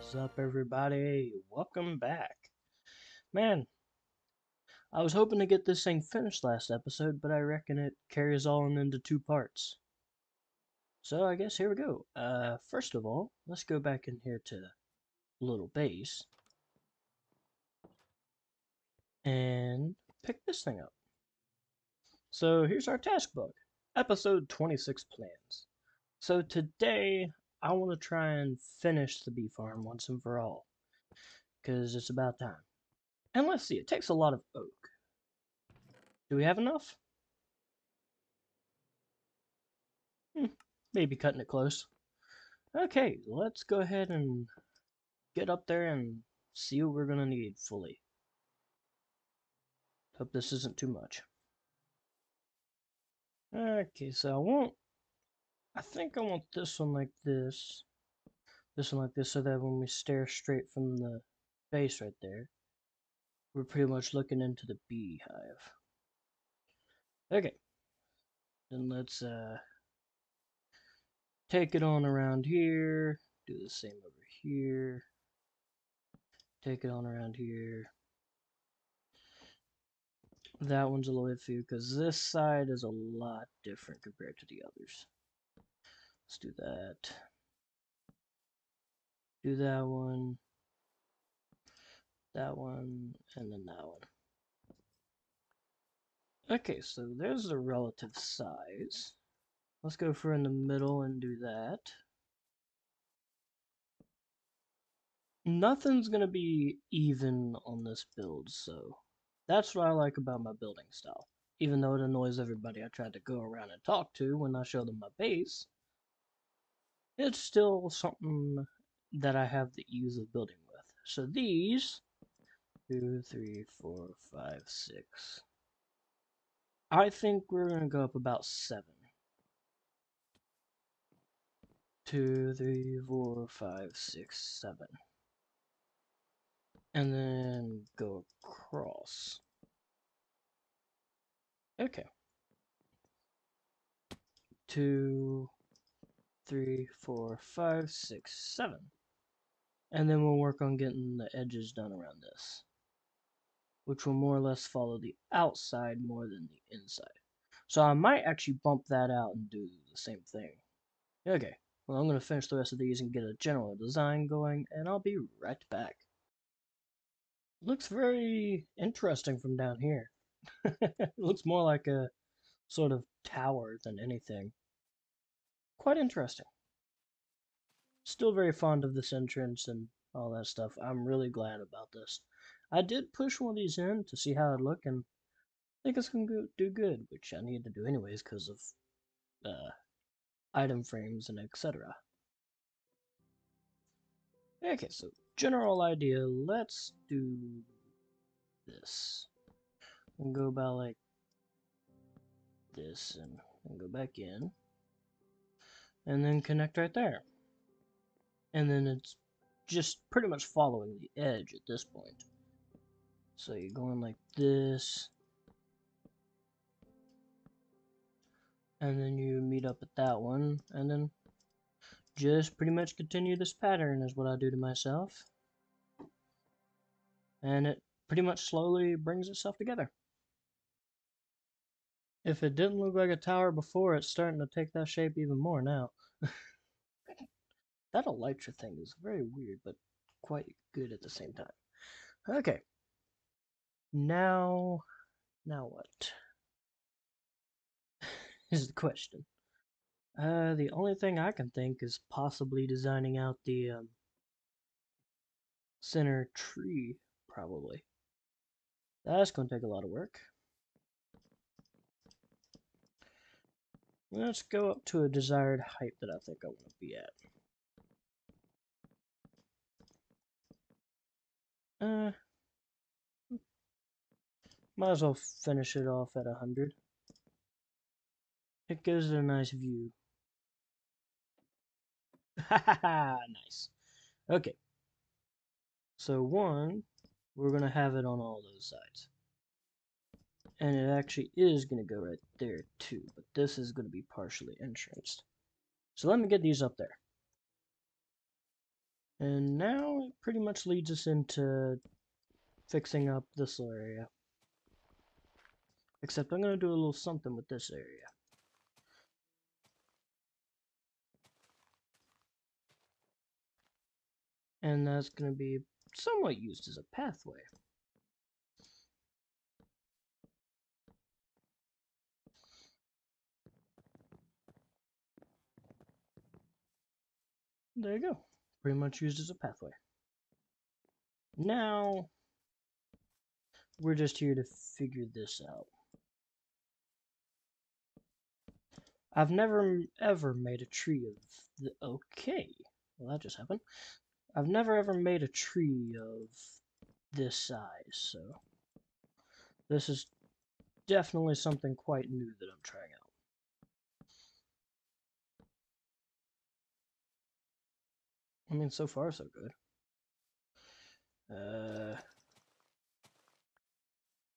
What's up, everybody? Welcome back. Man, I was hoping to get this thing finished last episode, but I reckon it carries on into two parts. So I guess here we go. First of all, let's go back in here to little base and pick this thing up. So here's our task book, episode 26 plans. So today I want to try and finish the bee farm once and for all, because it's about time. And let's see, it takes a lot of oak. Do we have enough? Maybe cutting it close. Okay, let's go ahead and get up there and see what we're gonna need fully. Hope this isn't too much. Okay, so I think I want this one like this one like this, so that when we stare straight from the base right there, we're pretty much looking into the beehive. Okay, then let's take it on around here, do the same over here, take it on around here. That one's a little iffy because this side is a lot different compared to the others. Let's do that. Do that one, and then that one. Okay, so there's the relative size. Let's go for in the middle and do that. Nothing's gonna be even on this build, so that's what I like about my building style. Even though it annoys everybody I tried to go around and talk to when I show them my base, it's still something that I have the ease of building with. So these, 2, 3, 4, 5, 6. I think we're going to go up about 7. 2, 3, 4, 5, 6, 7. And then go across. Okay. 2, 3, 4, 5, 6, 7. And then we'll work on getting the edges done around this, which will more or less follow the outside more than the inside. So I might actually bump that out and do the same thing. Okay, well I'm going to finish the rest of these and get a general design going, and I'll be right back. Looks very interesting from down here. It looks more like a sort of tower than anything. Quite interesting. Still very fond of this entrance and all that stuff. I'm really glad about this. I did push one of these in to see how it looked, and I think it's going to do good, which I need to do anyways because of item frames and etc. Okay, so general idea, let's do this. And go about like this and go back in. And then connect right there. And then it's just pretty much following the edge at this point. So you're going like this. And then you meet up at that one. And then just pretty much continue this pattern is what I do to myself. And it pretty much slowly brings itself together. If it didn't look like a tower before, it's starting to take that shape even more now. That elytra thing is very weird, but quite good at the same time. Okay. Now what? Is the question. The only thing I can think is possibly designing out the center tree, probably. That's going to take a lot of work. Let's go up to a desired height that I think I want to be at. Might as well finish it off at 100. It gives it a nice view. Nice. Okay. So we're going to have it on all those sides. And it actually is going to go right there too, but this is going to be partially entranced. So let me get these up there. And now it pretty much leads us into fixing up this area. Except I'm going to do a little something with this area. And that's going to be somewhat used as a pathway. There you go. Pretty much used as a pathway. Now, we're just here to figure this out. I've never ever made a tree of okay. Well, that just happened. I've never ever made a tree of this size, so this is definitely something quite new that I'm trying out. I mean, so far so good.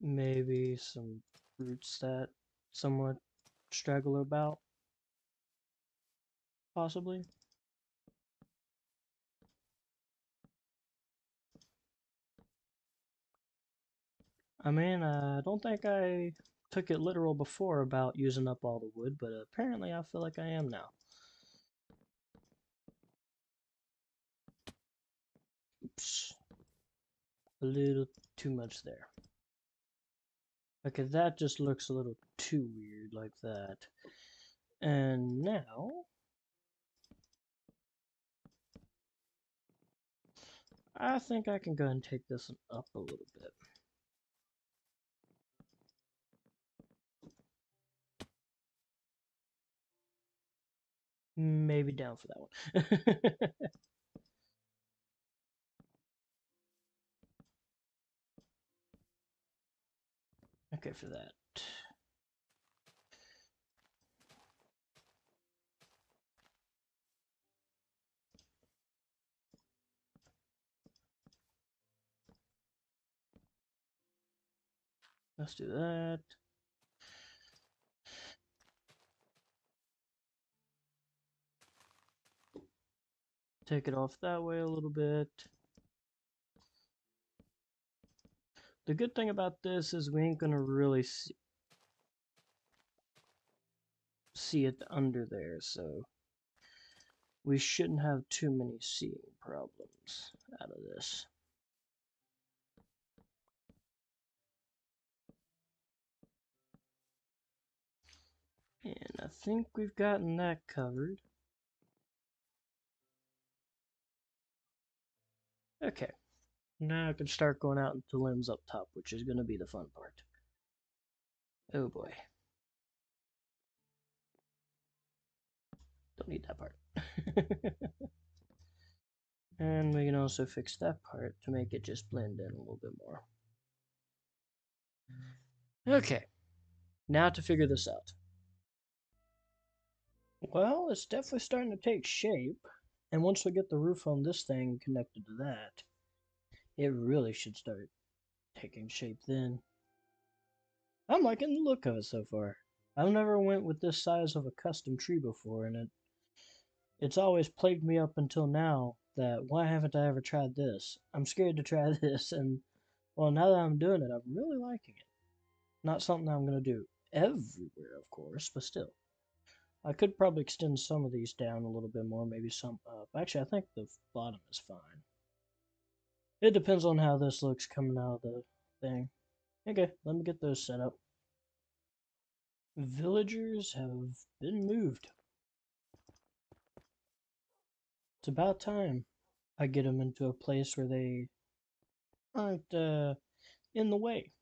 Maybe some roots that somewhat straggle about, possibly. I mean, I don't think I took it literal before about using up all the wood, but apparently I feel like I am now. Oops. A little too much there. Okay, that just looks a little too weird like that. And now, I think I can go and take this one up a little bit. Maybe down for that one. Okay, for that. Let's do that. Take it off that way a little bit. The good thing about this is we ain't gonna really see it under there, so we shouldn't have too many seeing problems out of this. And I think we've gotten that covered. Okay, now I can start going out into limbs up top, which is going to be the fun part. Oh boy. Don't need that part. And we can also fix that part to make it just blend in a little bit more. Okay, now to figure this out. Well, it's definitely starting to take shape, and once we get the roof on this thing connected to that, it really should start taking shape then. I'm liking the look of it so far. I've never went with this size of a custom tree before, and it's always plagued me up until now that why haven't I ever tried this? I'm scared to try this, and well, now that I'm doing it, I'm really liking it. Not something I'm going to do everywhere, of course, but still. I could probably extend some of these down a little bit more, maybe some up. Actually, I think the bottom is fine. It depends on how this looks coming out of the thing. Okay, let me get those set up. Villagers have been moved. It's about time I get them into a place where they aren't in the way.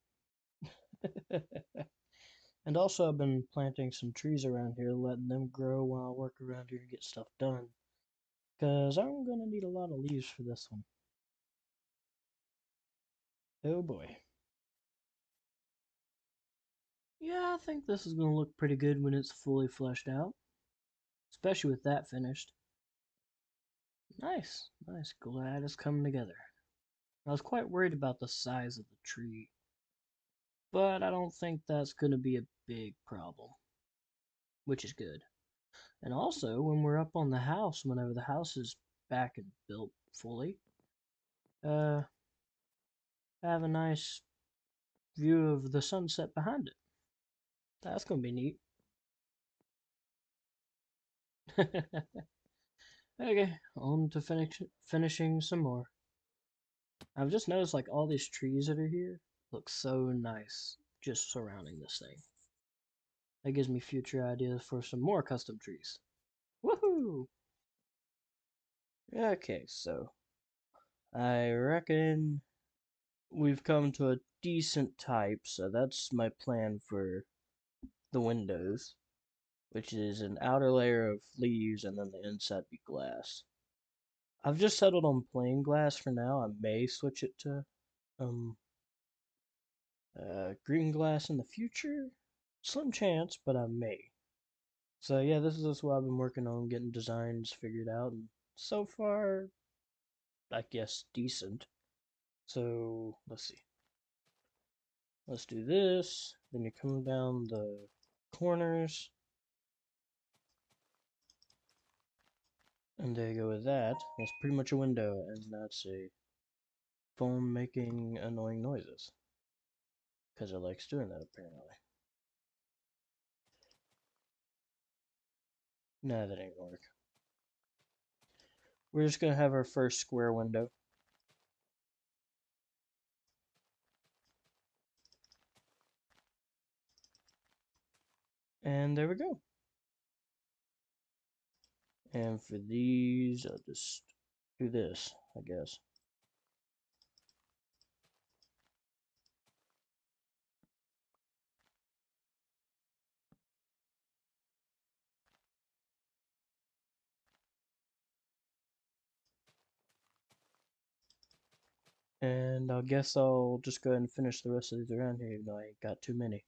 And also, I've been planting some trees around here, letting them grow while I work around here and get stuff done. Because I'm going to need a lot of leaves for this one. Oh boy. Yeah, I think this is going to look pretty good when it's fully fleshed out. Especially with that finished. Nice, nice. Glad it's coming together. I was quite worried about the size of the tree. But I don't think that's going to be a big problem. Which is good. And also, when we're up on the house, whenever the house is back and built fully, uh, have a nice view of the sunset behind it. That's gonna be neat. Okay, on to finishing some more. I've just noticed like all these trees that are here look so nice just surrounding this thing. That gives me future ideas for some more custom trees. Woohoo! Okay, so I reckon we've come to a decent type, so that's my plan for the windows, which is an outer layer of leaves and then the inside be glass. I've just settled on plain glass for now. I may switch it to um green glass in the future. Slim chance, but I may. So yeah, this is what I've been working on, getting designs figured out, and so far, I guess decent. So let's see. Let's do this. Then you come down the corners, and there you go with that. That's pretty much a window, and that's a phone making annoying noises because it likes doing that apparently. Nah, that ain't gonna work. We're just gonna have our first square window. And there we go. And for these, I'll just do this, I guess. And I guess I'll just go ahead and finish the rest of these around here, even though I ain't got too many.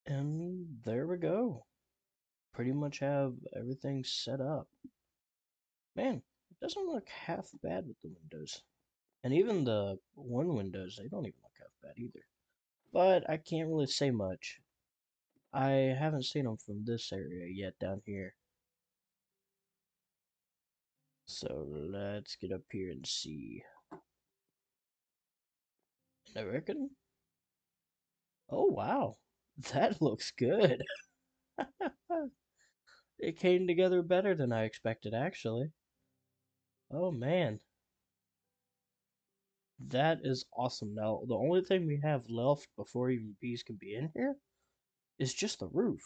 And there we go. Pretty much have everything set up. Man, it doesn't look half bad with the windows. And even the one windows, they don't even look half bad either. But I can't really say much. I haven't seen them from this area yet down here. So let's get up here and see. And I reckon, oh wow, that looks good. It came together better than I expected, actually. Oh man, that is awesome. Now, the only thing we have left before even bees can be in here is just the roof.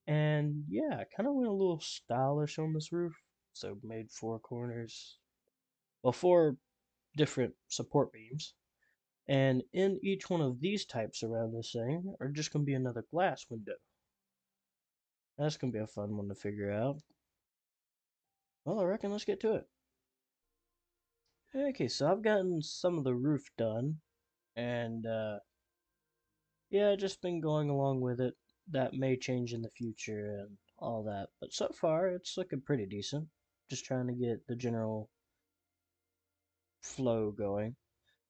And yeah, I kind of went a little stylish on this roof. So made four corners, well, four different support beams. And in each one of these types around this thing are just going to be another glass window. That's going to be a fun one to figure out. Well, I reckon let's get to it. Okay, so I've gotten some of the roof done. And yeah, just been going along with it. That may change in the future and all that. But so far, it's looking pretty decent. Just trying to get the general flow going.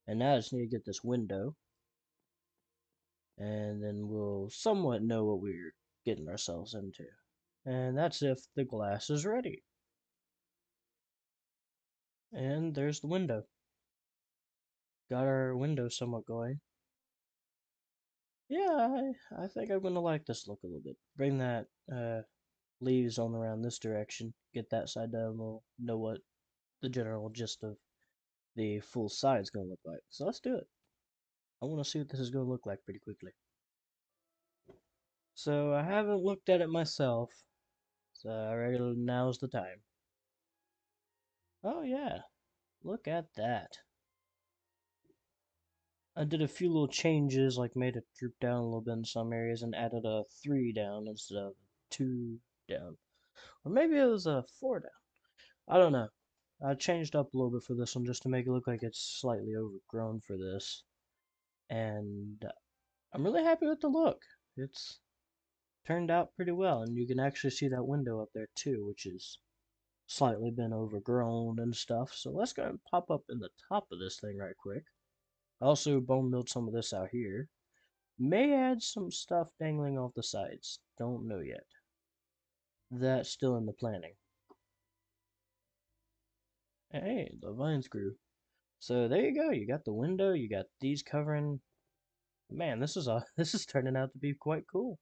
And now I just need to get this window. And then we'll somewhat know what we're getting ourselves into. And that's if the glass is ready. And there's the window. Got our window somewhat going. Yeah, I think I'm gonna like this look a little bit. Bring that leaves on around this direction. Get that side down. We'll know what the general gist of the full side's gonna look like. So let's do it. I want to see what this is gonna look like pretty quickly. So I haven't looked at it myself. So I reckon now's the time. Oh yeah, look at that. I did a few little changes, like made it droop down a little bit in some areas and added a 3 down instead of 2 down. Or maybe it was a 4 down. I don't know. I changed up a little bit for this one just to make it look like it's slightly overgrown for this. And I'm really happy with the look. It's turned out pretty well, and you can actually see that window up there too, which is slightly been overgrown and stuff. So let's go and pop up in the top of this thing right quick. I also bone milled some of this out here. May add some stuff dangling off the sides. Don't know yet. That's still in the planning. Hey, the vines grew. So there you go. You got the window. You got these covering. Man, this is turning out to be quite cool.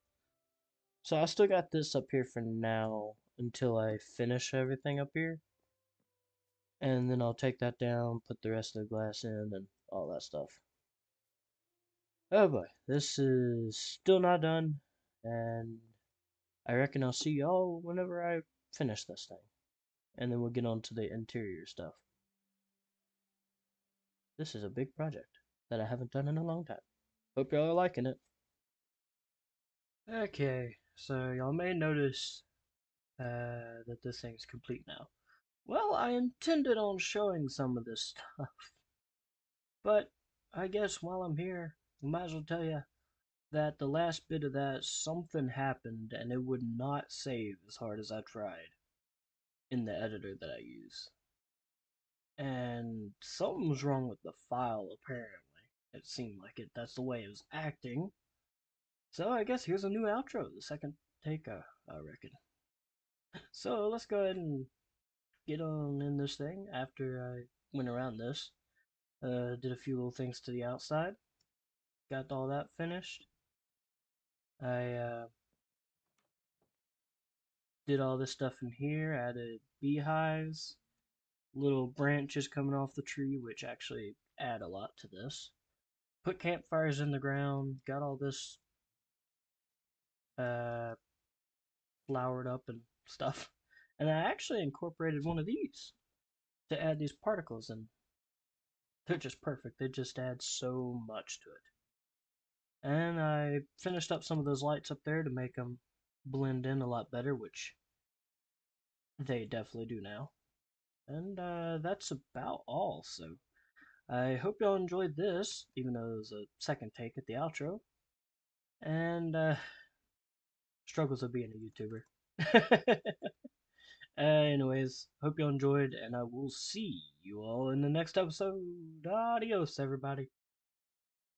So I still got this up here for now until I finish everything up here. And then I'll take that down, put the rest of the glass in, and all that stuff. Oh boy, this is still not done, and I reckon I'll see y'all whenever I finish this thing. And then we'll get on to the interior stuff. This is a big project that I haven't done in a long time. Hope y'all are liking it. Okay, so y'all may notice that this thing's complete now. Well, I intended on showing some of this stuff, but I guess while I'm here, I might as well tell you that the last bit of that, something happened and it would not save as hard as I tried in the editor that I use. And something was wrong with the file, apparently. It seemed like it. That's the way it was acting. So I guess here's a new outro, the second take, I reckon. So let's go ahead and get on in this thing after I went around this. Did a few little things to the outside. Got all that finished. I did all this stuff in here. Added beehives, little branches coming off the tree, which actually add a lot to this. Put campfires in the ground. Got all this uh, flowered up and stuff. And I actually incorporated one of these to add these particles, and they're just perfect. They just add so much to it. And I finished up some of those lights up there to make them blend in a lot better, which they definitely do now. And that's about all. So I hope y'all enjoyed this, even though it was a second take at the outro. And struggles of being a YouTuber. Anyways, hope y'all enjoyed, and I will see you all in the next episode. Adios, everybody.